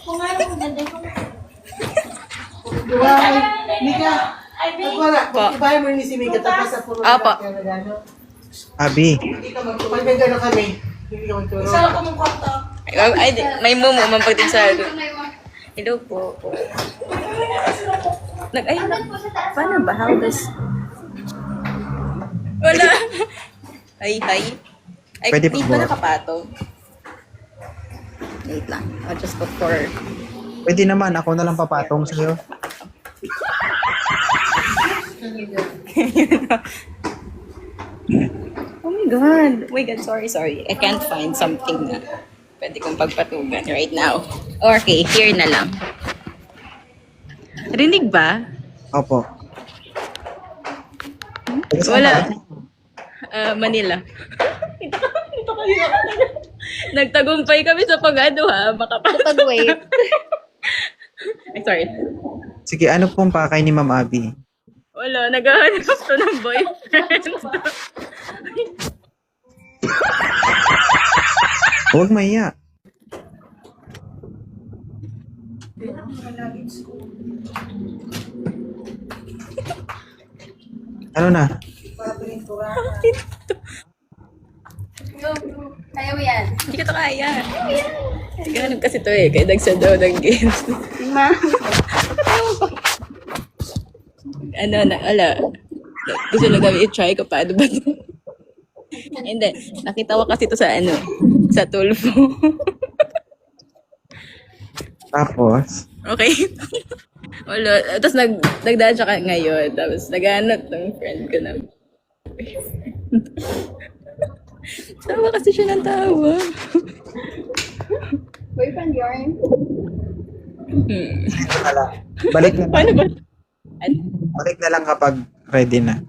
Kung ano mo ganda kung... Diba? Mika, wala. Ibahay mo ni si Mika, tapos sa puro Apa. Abi, Hindi ka magturo. Pag may gano'n kami, hindi ka magturo. Isa lang kamong kwarto. Ay, may mumu, mampagtin sa... Hello po. Paano ba? How does... Wala. Hi. Ay, Pwede di pa ba ba? nakapatong? Wait lang. I'll just look for... pwede naman. Ako na lang papatong sa'yo. Oh my God. Oh my God, sorry. I can't find something na pwede kong pagpatugan right now. Okay, here na lang. Rinig ba? Opo. Wala. Manila. Dito kayo. Nagtagumpay kami sa pag-ano ha. Pag-wait. Ay, sorry. Sige, ano pong pakay ni Ma'am Abi? Wala, naghahanap to ng boyfriend. Huwag maiya. Ano na? Kaya mo yan. Hindi ko to kaya. Naghahanap kasi to eh. Kaya nagsa daw ng games. Ma. Ala. Gusto lang namin i-try ko paano ba ito. Hindi. Nakita ko kasi to sa sa Tulfo. Tapos, Okay. Wala. Tapos nagdaan siya ngayon. Tapos naghanap ng friend ko na. Tawa kasi siya ng tawa. Boyfriend yarn. balik na Paano ba? balik na lang kapag ready na.